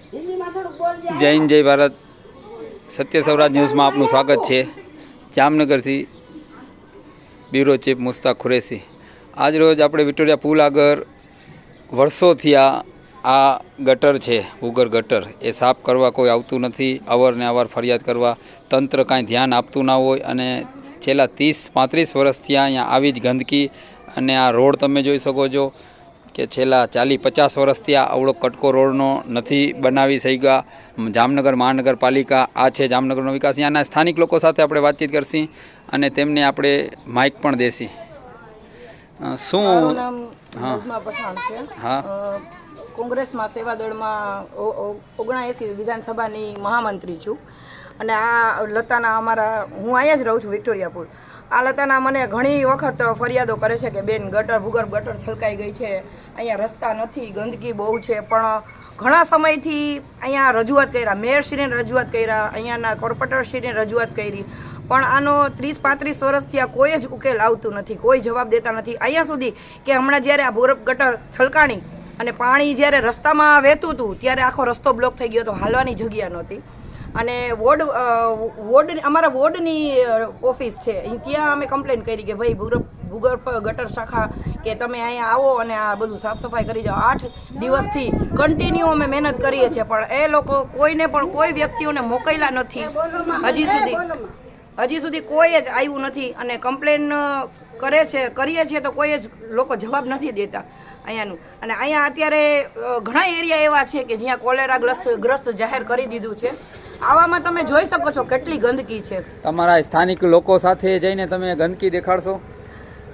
જય હિન્દ જય ભારત. સત્ય સૌરાજ ન્યૂઝમાં આપનું સ્વાગત છે. જામનગરથી બ્યુરો ચીફ મુસ્તાક કુરેશી. આજ રોજ આપણે વિક્ટોરિયા પુલ આગળ વર્ષોથી આ ગટર છે, ભૂગર્ભ ગટર, એ સાફ કરવા કોઈ આવતું નથી. અવારને અવાર ફરિયાદ કરવા તંત્ર કાંઈ ધ્યાન આપતું ના હોય અને છેલ્લા 30-35 વર્ષથી અહીંયા આવી જ ગંદકી. અને આ રોડ તમે જોઈ શકો છો કે છેલ્લા 40-50 વર્ષથી આ અવળો કટકો રોડનો નથી બનાવી શક્યા. જામનગર મહાનગરપાલિકા આ છે જામનગરનો વિકાસ. અહીંયાના સ્થાનિક લોકો સાથે આપણે વાતચીત કરશી અને તેમને આપણે માઇક પણ દેશી. શું નઝમા પઠાણ છે. હા, કોંગ્રેસમાં સેવાદળમાં 79 વિધાનસભાની મહામંત્રી છું. અને આ લતાના અમારા, હું અહીંયા જ રહું છું વિક્ટોરિયા પુલ. આ લતાના મને ઘણી વખત ફરિયાદો કરે છે કે બેન ગટર ભૂગર્ભ ગટર છલકાઈ ગઈ છે, અહીંયા રસ્તા નથી, ગંદકી બહુ છે. પણ ઘણા સમયથી અહીંયા રજૂઆત કર્યા, મેયરશ્રીને રજૂઆત કર્યા, અહીંયાના કોર્પોરેટરશ્રીને રજૂઆત કરી, પણ આનો 30-35 વર્ષથી આ કોઈ જ ઉકેલ આવતું નથી, કોઈ જવાબ દેતા નથી. અહીંયા સુધી કે હમણાં જ્યારે આ ભૂગર્ભ ગટર છલકાણી અને પાણી જ્યારે રસ્તામાં વહેતું હતું ત્યારે આખો રસ્તો બ્લોક થઈ ગયો હતો, હાલવાની જગ્યા નહોતી. અને વોર્ડ અમારા વોર્ડની ઓફિસ છે, ત્યાં અમે કમ્પ્લેન કરી કે ભાઈ ભૂગર્ભ ગટર શાખા કે તમે અહીંયા આવો અને આ બધું સાફ સફાઈ કરી જાઓ. 8 દિવસથી કન્ટિન્યુ અમે મહેનત કરીએ છીએ, પણ એ લોકો કોઈને પણ કોઈ વ્યક્તિઓને મોકલ્યા નથી હજી સુધી કોઈ જ આવ્યું નથી. અને કમ્પ્લેન કરીએ છીએ તો કોઈ જ લોકો જવાબ નથી દેતા અહીંયાનું. અને અહીંયા અત્યારે ઘણા એરિયા એવા છે કે જ્યાં કોલેરા ગ્રસ્ત જાહેર કરી દીધું છે. આવામાં તમે જોઈ શકો છો કેટલી ગંદકી છે. તમારા સ્થાનિક લોકો સાથે જઈને તમે ગંદકી દેખાડશો?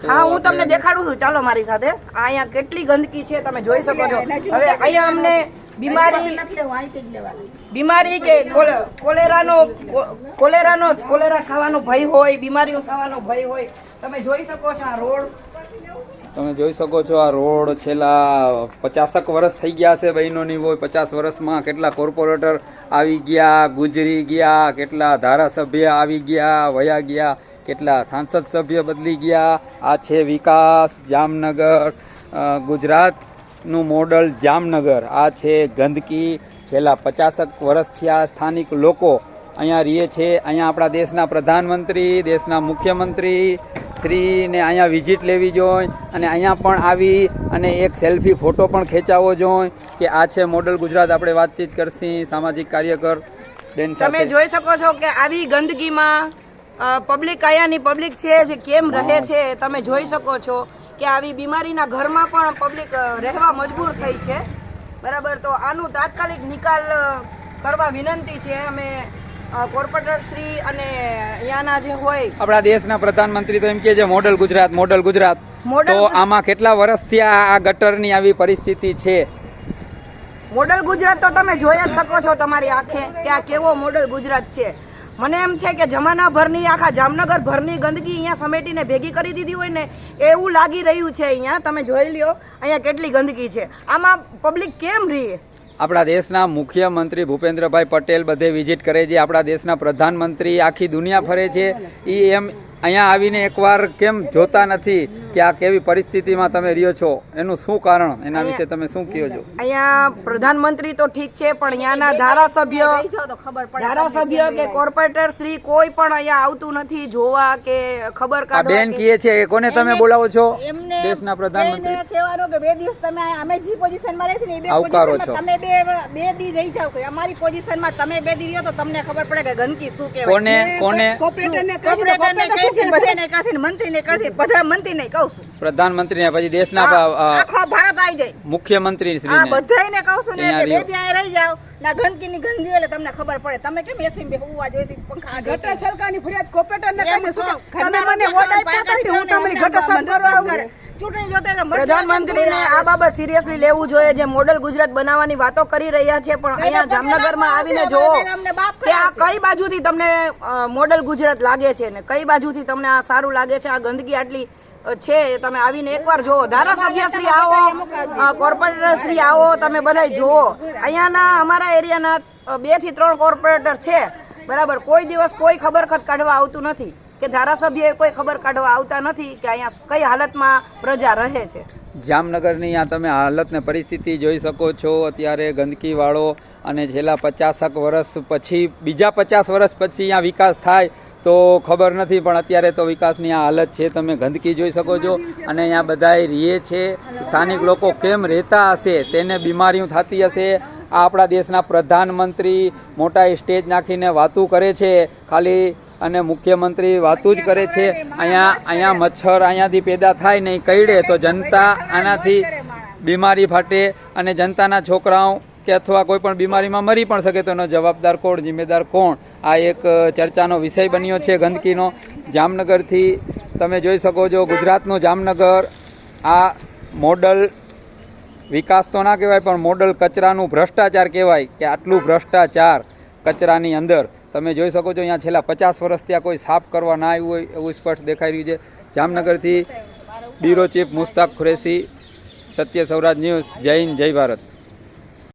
હા, હું તમને દેખાડું છું, ચાલો મારી સાથે. અહીંયા કેટલી ગંદકી છે તમે જોઈ શકો છો. હવે અહીંયા અમને બીમારી કે કોલેરા ખાવાનો ભય હોય, બીમારીઓ થવાનો ભય હોય. તમે જોઈ શકો છો આ રોડ, તમે જોઈ શકો છો આ રોડ છેલ્લા 50 વર્ષ થઈ ગયા છે. બહેનોની હોય 50 વર્ષમાં કેટલા કોર્પોરેટર આવી ગયા, ગુજરી ગયા, કેટલા ધારાસભ્ય આવી ગયા, વયા ગયા, કેટલા સાંસદ સભ્ય બદલી ગયા. આ છે વિકાસ જામનગર, ગુજરાતનું મોડલ જામનગર. આ છે ગંદકી. છેલ્લા 50 વર્ષથી આ સ્થાનિક લોકો અહીંયા રહે છે. અહીંયા આપણા દેશના પ્રધાનમંત્રી, દેશના મુખ્યમંત્રી શ્રીને અહીંયા વિઝિટ લેવી જોઈએ અને અહીંયા પણ આવી અને એક સેલ્ફી ફોટો પણ ખેંચાવવો જોઈએ કે આ છે મોડલ ગુજરાત. આપણે વાતચીત કરશી સામાજિક કાર્યકર બેન સાથે. તમે જોઈ શકો છો કે આવી ગંદકીમાં પબ્લિક, અહીંયાની પબ્લિક છે જે કેમ રહે છે. તમે જોઈ શકો છો કે આવી બીમારીના ઘરમાં પણ પબ્લિક રહેવા મજબૂર થઈ છે. બરાબર, તો આનું તાત્કાલિક નિકાલ કરવા વિનંતી છે. અમે કોર્પોરેટર શ્રી અને અહીંયાના જે હોય, આપણા દેશના પ્રધાનમંત્રી તો એમ કે છે મોડલ ગુજરાત, મોડલ ગુજરાત. તો આમાં કેટલા વર્ષથી આ ગટરની આવી પરિસ્થિતિ છે? મોડલ ગુજરાત તો તમે જોઈ જ શકો છો તમારી આંખે કે આ કેવો મોડલ ગુજરાત છે. મને એમ છે કે જમાના ભરની, આખા જામનગર ભરની ગંદકી અહીંયા સમેટીને ભેગી કરી દીધી હોય ને એવું લાગી રહ્યું છે. અહીંયા તમે જોઈ લ્યો અહીંયા કેટલી ગંદકી છે. આમાં પબ્લિક કેમ રહે? આપણા દેશના મુખ્યમંત્રી ભૂપેન્દ્રભાઈ પટેલ બધે વિઝિટ કરે છે. આપણા દેશના પ્રધાનમંત્રી આખી દુનિયા ફરે છે. એ એમ અહીંયા આવીને એકવાર કેમ જોતા નથી કે આ કેવી પરિસ્થિતિમાં તમે રહ્યો છો? એનું શું કારણ? એના વિશે તમે શું કહો છો? અહીંયા પ્રધાનમંત્રી તો ઠીક છે, પણ અહીંયાના ધારાસભ્ય કે કોર્પોરેટર શ્રી કોઈ પણ અહીંયા આવતું નથી જોવા કે ખબર કાઢવા. બેન કહે છે કોને તમે બોલાવો છો? દેશના પ્રધાનમંત્રી કહેવાનું કે 2 દિવસ તમે અમે જે પોઝિશનમાં રહે છે ને એ આવકારો છો. તમે બે દી રહી જાવ કે અમારી પોઝિશનમાં તમે 2 દી રહ્યો તો તમને ખબર પડે કે ગંદકી શું કહેવાય. કોને પ્રધાનમંત્રી ને પછી દેશના આખો ભારત આવી જાય, મુખ્યમંત્રી શ્રી આ બધાને કહું છું ને કે 2 દી અહીં રહી જાવ ના ગંદકીની ગંદી એટલે તમને ખબર પડે. તમે કેમ એસી બે હોવા જોઈએ છે પંખા ગટર સરકારની ફરિયાદ કોર્પોરેટરને કરીને શું તમે મને વોટ આપ્યા હતા હું તમને ગટર સાફ કરવા આવું. ચૂંટણી જોતે પ્રધાનમંત્રીને આ બાબત સિરિયસલી લેવું જોઈએ. જે મોડલ ગુજરાત બનાવવાની વાતો કરી રહ્યા છે, પણ અહીંયા જામનગરમાં આવીને જોવો કે આ કઈ બાજુથી તમને મોડલ ગુજરાત લાગે છે ને કઈ બાજુથી તમને આ સારું લાગે છે. આ ગંદકી આટલી છે, તમે આવીને એકવાર જોવો. ધારાસભ્ય શ્રી આવો, કોર્પોરેટર શ્રી આવો, તમે બધા જોવો. અહીંયાના અમારા એરિયાના 2 થી 3 કોર્પોરેટર છે, બરાબર. કોઈ દિવસ કોઈ ખબર કાઢવા આવતું નથી કે ધારાસભ્ય કોઈ ખબર કાઢવા આવતા નથી કે અહીંયા કઈ હાલતમાં પ્રજા રહે છે. જામનગરની આ તમે હાલત ને પરિસ્થિતિ જોઈ શકો છો. અત્યારે ગંદકીવાળો અને છેલ્લા 50 વર્ષ પછી બીજા 50 વર્ષ પછી અહીંયા વિકાસ થાય તો ખબર નથી, પણ અત્યારે તો વિકાસની આ હાલત છે. તમે ગંદકી જોઈ શકો છો અને અહીંયા બધાય રહે છે. સ્થાનિક લોકો કેમ રહેતા હશે, તેને બીમારીઓ થતી હશે. આ આપણા દેશના પ્રધાનમંત્રી મોટા સ્ટેજ નાખીને વાતું કરે છે ખાલી, અને મુખ્યમંત્રી વાતું જ કરે છે. અહીંયા મચ્છર અહીંયાથી પેદા થાય નહીં કઈડે તો જનતા આનાથી બીમારી ફાટે અને જનતાના છોકરાઓ કે અથવા કોઈ પણ બીમારીમાં મરી પણ શકે. તો એનો જવાબદાર કોણ, જિમ્મેદાર કોણ? આ એક ચર્ચાનો વિષય બન્યો છે ગંદકીનો. જામનગરથી તમે જોઈ શકો છો, ગુજરાતનું જામનગર આ મોડલ વિકાસ તો ના કહેવાય પણ મોડલ કચરાનું ભ્રષ્ટાચાર કહેવાય કે આટલું ભ્રષ્ટાચાર કચરાની અંદર તમે જોઈ શકો છો. અહીંયા છેલ્લા 50 વર્ષ ત્યાં કોઈ સાફ કરવા ના આવ્યું હોય એવું સ્પષ્ટ દેખાઈ રહ્યું છે. જામનગરથી બ્યુરો ચીફ મુસ્તાક કુરેશી, સત્ય સૌરાજ ન્યૂઝ. જય હિન્દ, જય ભારત.